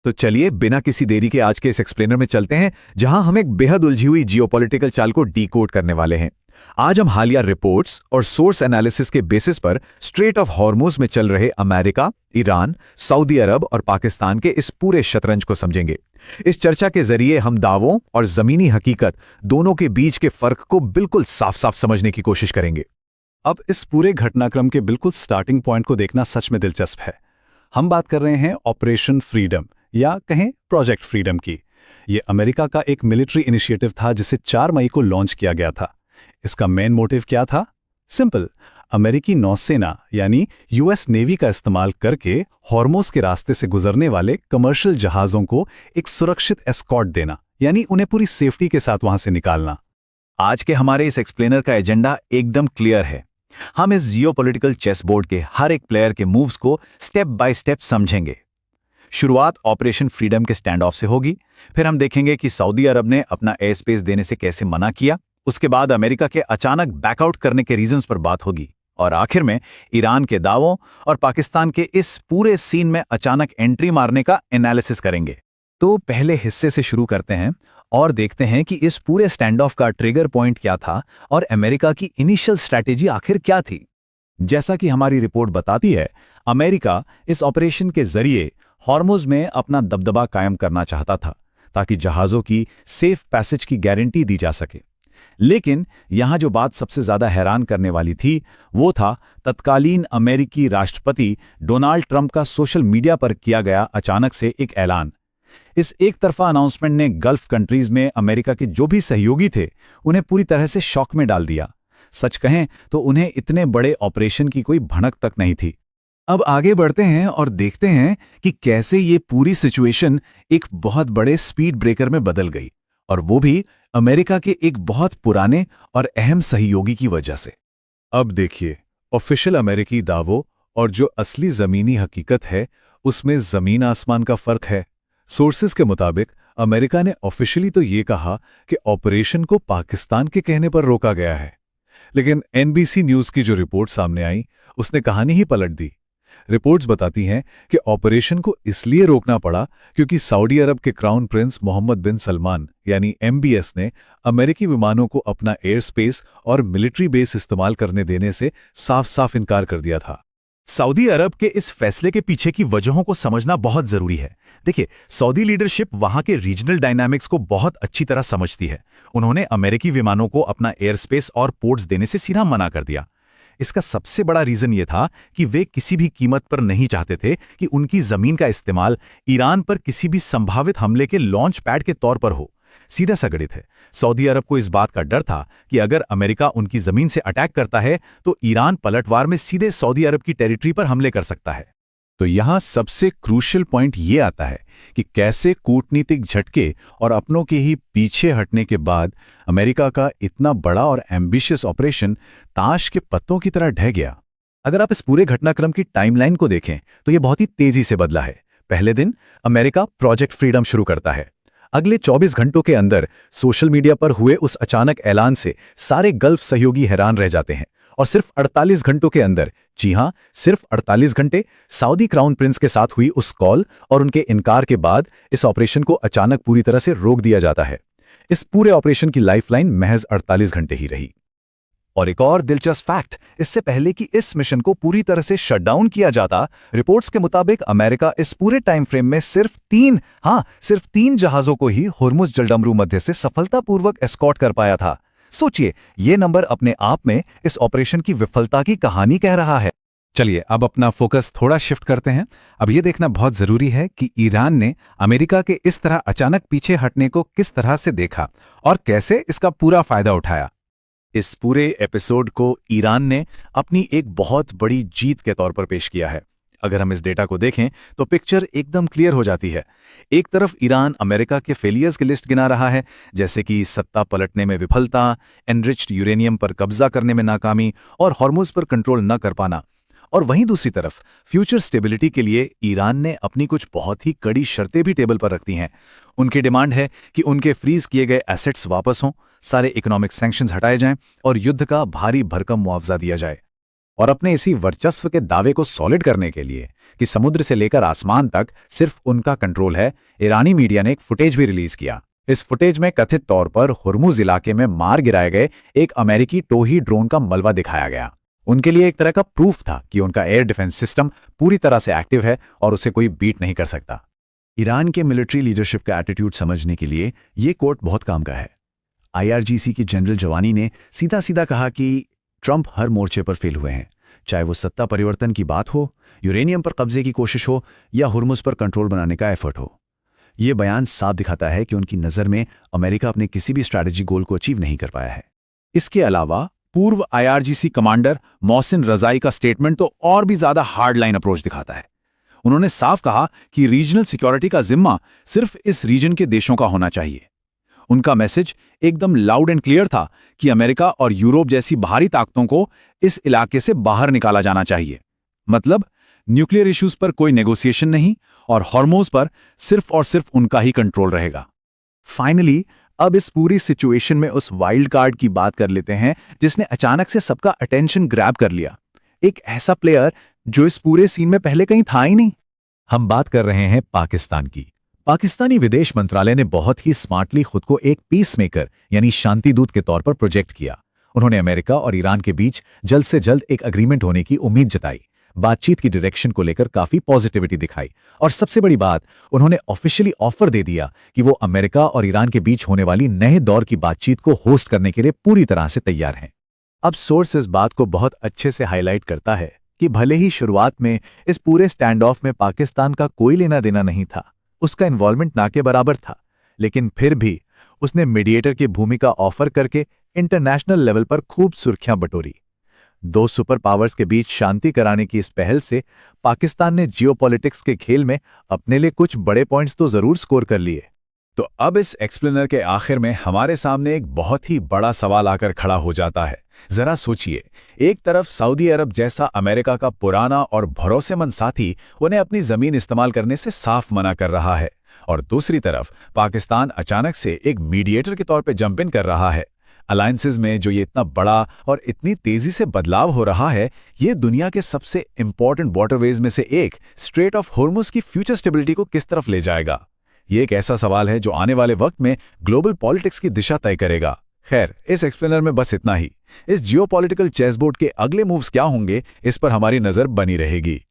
तो चलिए बिना किसी देरी के आज के इस एक्सप्लेनर में चलते हैं, जहां हम एक बेहद उलझी हुई जियोपॉलिटिकल चाल को डीकोड करने वाले हैं। आज हम हालिया रिपोर्ट्स और सोर्स एनालिसिस के बेसिस पर स्ट्रेट ऑफ हॉर्मुज में चल रहे अमेरिका, ईरान, सऊदी अरब और पाकिस्तान के इस पूरे शतरंज को समझेंगे। इस चर्चा के जरिए हम दावों और जमीनी हकीकत दोनों के बीच के फर्क को बिल्कुल साफ साफ समझने की कोशिश करेंगे। अब इस पूरे घटनाक्रम के बिल्कुल स्टार्टिंग पॉइंट को देखना सच में दिलचस्प है। हम बात कर रहे हैं ऑपरेशन फ्रीडम या कहें प्रोजेक्ट फ्रीडम की। ये अमेरिका का एक मिलिट्री इनिशिएटिव था जिसे 4 मई को लॉन्च किया गया था। इसका मेन मोटिव क्या था? सिंपल, अमेरिकी नौसेना यानी यूएस नेवी का इस्तेमाल करके हॉर्मुज के रास्ते से गुजरने वाले कमर्शियल जहाजों को एक सुरक्षित एस्कॉर्ट देना, यानी उन्हें पूरी सेफ्टी के साथ वहां से निकालना। आज के हमारे इस एक्सप्लेनर का एजेंडा एकदम क्लियर है। हम इस जियोपॉलिटिकल चेस बोर्ड के हर एक प्लेयर के मूव्स को स्टेप बाय स्टेप समझेंगे। शुरुआत ऑपरेशन फ्रीडम के स्टैंड ऑफ से होगी, फिर हम देखेंगे कि सऊदी अरब ने अपना एयर स्पेस देने से कैसे मना किया, उसके बाद अमेरिका के अचानक बैकआउट करने के रीजंस पर बात होगी, और आखिर में ईरान के दावों और पाकिस्तान के इस पूरे सीन में अचानक एंट्री मारने का एनालिसिस करेंगे। तो पहले हिस्से से शुरू करते हैं और देखते हैं कि इस पूरे स्टैंड ऑफ का ट्रिगर पॉइंट क्या था और अमेरिका की इनिशियल स्ट्रैटेजी आखिर क्या थी। जैसा कि हमारी रिपोर्ट बताती है, अमेरिका इस ऑपरेशन के जरिए हॉर्मुज में अपना दबदबा कायम करना चाहता था ताकि जहाज़ों की सेफ पैसेज की गारंटी दी जा सके। लेकिन यहां जो बात सबसे ज्यादा हैरान करने वाली थी वो था तत्कालीन अमेरिकी राष्ट्रपति डोनाल्ड ट्रंप का सोशल मीडिया पर किया गया अचानक से एक ऐलान। इस एक तरफा अनाउंसमेंट ने गल्फ कंट्रीज में अमेरिका के जो भी सहयोगी थे उन्हें पूरी तरह से शॉक में डाल दिया। सच कहें तो उन्हें इतने बड़े ऑपरेशन की कोई भनक तक नहीं थी। अब आगे बढ़ते हैं और देखते हैं कि कैसे ये पूरी सिचुएशन एक बहुत बड़े स्पीड ब्रेकर में बदल गई, और वो भी अमेरिका के एक बहुत पुराने और अहम सहयोगी की वजह से। अब देखिए, ऑफिशियल अमेरिकी दावों और जो असली जमीनी हकीकत है उसमें जमीन आसमान का फर्क है। सोर्सेज के मुताबिक अमेरिका ने ऑफिशियली तो ये कहा कि ऑपरेशन को पाकिस्तान के कहने पर रोका गया है, लेकिन एनबीसी न्यूज की जो रिपोर्ट सामने आई उसने कहानी ही पलट दी। रिपोर्ट्स बताती हैं कि ऑपरेशन को इसलिए रोकना पड़ा क्योंकि सऊदी अरब के क्राउन प्रिंस मोहम्मद बिन सलमान यानी एमबीएस ने अमेरिकी विमानों को अपना एयर स्पेस और मिलिट्री बेस इस्तेमाल करने देने से साफ साफ इनकार कर दिया था। सऊदी अरब के इस फैसले के पीछे की वजहों को समझना बहुत जरूरी है। देखिए, सऊदी लीडरशिप वहां के रीजनल डायनामिक्स को बहुत अच्छी तरह समझती है। उन्होंने अमेरिकी विमानों को अपना एयर स्पेस और पोर्ट्स देने से सीधा मना कर दिया। इसका सबसे बड़ा रीजन ये था कि वे किसी भी कीमत पर नहीं चाहते थे कि उनकी जमीन का इस्तेमाल ईरान पर किसी भी संभावित हमले के लॉन्च पैड के तौर पर हो। सीधा सा गणित है। सऊदी अरब को इस बात का डर था कि अगर अमेरिका उनकी जमीन से अटैक करता है तो ईरान पलटवार में सीधे सऊदी अरब की टेरिटरी पर हमले कर सकता है। तो यहां सबसे क्रूशियल पॉइंट ये आता है कि कैसे कूटनीतिक झटके और अपनों के ही पीछे हटने के बाद अमेरिका का इतना बड़ा और एम्बिशियस ऑपरेशन ताश के पत्तों की तरह ढह गया। अगर आप इस पूरे घटनाक्रम की टाइमलाइन को देखें तो यह बहुत ही तेजी से बदला है। पहले दिन अमेरिका प्रोजेक्ट फ्रीडम शुरू करता है। अगले 24 घंटों के अंदर सोशल मीडिया पर हुए उस अचानक ऐलान से सारे गल्फ सहयोगी हैरान रह जाते हैं, और सिर्फ 48 घंटों के अंदर, जी हां, सिर्फ 48 घंटे, सऊदी क्राउन प्रिंस के साथ हुई उस कॉल और उनके इनकार के बाद इस ऑपरेशन को अचानक पूरी तरह से रोक दिया जाता है। इस पूरे ऑपरेशन की लाइफलाइन महज 48 घंटे ही रही। और एक और दिलचस्प फैक्ट, इससे पहले कि इस मिशन को पूरी तरह से शटडाउन किया जाता, रिपोर्ट्स के मुताबिक अमेरिका इस पूरे टाइम फ्रेम में सिर्फ तीन जहाजों को ही हुर्मुज जलडमरू मध्य से सफलतापूर्वक एस्कॉर्ट कर पाया था। सोचिए, ये नंबर अपने आप में इस ऑपरेशन की विफलता की कहानी कह रहा है। चलिए अब अपना फोकस थोड़ा शिफ्ट करते हैं। अब ये देखना बहुत जरूरी है कि ईरान ने अमेरिका के इस तरह अचानक पीछे हटने को किस तरह से देखा और कैसे इसका पूरा फायदा उठाया। इस पूरे एपिसोड को ईरान ने अपनी एक बहुत बड़ी जीत के तौर पर पेश किया है। अगर हम इस डेटा को देखें तो पिक्चर एकदम क्लियर हो जाती है। एक तरफ ईरान अमेरिका के फेलियर्स की लिस्ट गिना रहा है, जैसे कि सत्ता पलटने में विफलता, एनरिच्ड यूरेनियम पर कब्जा करने में नाकामी और हॉर्मुज पर कंट्रोल न कर पाना, और वहीं दूसरी तरफ फ्यूचर स्टेबिलिटी के लिए ईरान ने अपनी कुछ बहुत ही कड़ी शर्तें भी टेबल पर रखती हैं। उनकी डिमांड है कि उनके फ्रीज किए गए एसेट्स वापस हों, सारे इकोनॉमिक सैंक्शंस हटाए जाएं और युद्ध का भारी भरकम मुआवजा दिया जाए। और अपने इसी वर्चस्व के दावे को सॉलिड करने के लिए कि समुद्र से लेकर आसमान तक सिर्फ उनका कंट्रोल है, ईरानी मीडिया ने एक फुटेज भी रिलीज किया। इस फुटेज में कथित तौर पर हुर्मुज इलाके में मार गिराए गए एक अमेरिकी टोही ड्रोन का मलबा दिखाया गया। उनके लिए एक तरह का प्रूफ था कि उनका एयर डिफेंस सिस्टम पूरी तरह से एक्टिव है और उसे कोई बीट नहीं कर सकता। ईरान के मिलिट्री लीडरशिप का एटीट्यूड समझने के लिए ये कोट बहुत काम का है। IRGC की जनरल जवानी ने सीधा सीधा कहा कि ट्रंप हर मोर्चे पर फेल हुए हैं, चाहे वो सत्ता परिवर्तन की बात हो, यूरेनियम पर कब्जे की कोशिश हो या हुर्मुज पर कंट्रोल बनाने का एफर्ट हो। ये बयान साफ दिखाता है कि उनकी नज़र में अमेरिका अपने किसी भी स्ट्रैटेजी गोल को अचीव नहीं कर पाया है। इसके अलावा पूर्व IRGC कमांडर मोहसिन रजाई का स्टेटमेंट तो और भी ज्यादा हार्डलाइन अप्रोच दिखाता है। उन्होंने साफ कहा कि रीजनल सिक्योरिटी का जिम्मा सिर्फ इस रीजन के देशों का होना चाहिए। उनका मैसेज एकदम लाउड एंड क्लियर था कि अमेरिका और यूरोप जैसी बाहरी ताकतों को इस इलाके से बाहर निकाला जाना चाहिए। मतलब न्यूक्लियर इश्यूज पर कोई नेगोशिएशन नहीं और हॉर्मोज पर सिर्फ और सिर्फ उनका ही कंट्रोल रहेगा। फाइनली अब इस पूरी सिचुएशन में उस वाइल्ड कार्ड की बात कर लेते हैं जिसने अचानक से सबका अटेंशन ग्रैब कर लिया। एक ऐसा प्लेयर जो इस पूरे सीन में पहले कहीं था ही नहीं। हम बात कर रहे हैं पाकिस्तान की। पाकिस्तानी विदेश मंत्रालय ने बहुत ही स्मार्टली खुद को एक पीस मेकर यानी शांति दूत के तौर पर प्रोजेक्ट किया। उन्होंने अमेरिका और ईरान के बीच जल्द से जल्द एक अग्रीमेंट होने की उम्मीद जताई, बातचीत की डायरेक्शन को लेकर काफी पॉजिटिविटी दिखाई और सबसे बड़ी बात, उन्होंने ऑफिशियली ऑफर दे दिया कि वो अमेरिका और ईरान के बीच होने वाली नए दौर की बातचीत को होस्ट करने के लिए पूरी तरह से तैयार हैं। अब सोर्स इस बात को बहुत अच्छे से हाईलाइट करता है कि भले ही शुरुआत में इस पूरे स्टैंड ऑफ में पाकिस्तान का कोई लेना देना नहीं था, उसका इन्वॉल्वमेंट ना के बराबर था, लेकिन फिर भी उसने मीडिएटर की भूमिका ऑफर करके इंटरनेशनल लेवल पर खूब सुर्खियां बटोरी। दो सुपर पावर्स के बीच शांति कराने की इस पहल से पाकिस्तान ने जियोपॉलिटिक्स के खेल में अपने लिए कुछ बड़े पॉइंट्स तो जरूर स्कोर कर लिए। तो अब इस एक्सप्लेनर के आखिर में हमारे सामने एक बहुत ही बड़ा सवाल आकर खड़ा हो जाता है। जरा सोचिए, एक तरफ सऊदी अरब जैसा अमेरिका का पुराना और भरोसेमंद साथी उन्हें अपनी जमीन इस्तेमाल करने से साफ मना कर रहा है, और दूसरी तरफ पाकिस्तान अचानक से एक मीडिएटर के तौर पे जंप इन कर रहा है। अलायंसेज में जो ये इतना बड़ा और इतनी तेजी से बदलाव हो रहा है, ये दुनिया के सबसे इंपॉर्टेंट वाटरवेज में से एक स्ट्रेट ऑफ हॉर्मुज की फ्यूचर स्टेबिलिटी को किस तरफ ले जाएगा? ये एक ऐसा सवाल है जो आने वाले वक्त में ग्लोबल पॉलिटिक्स की दिशा तय करेगा। खैर, इस एक्सप्लेनर में बस इतना ही। इस जियोपॉलिटिकल चेसबोर्ड के अगले मूव्स क्या होंगे, इस पर हमारी नजर बनी रहेगी।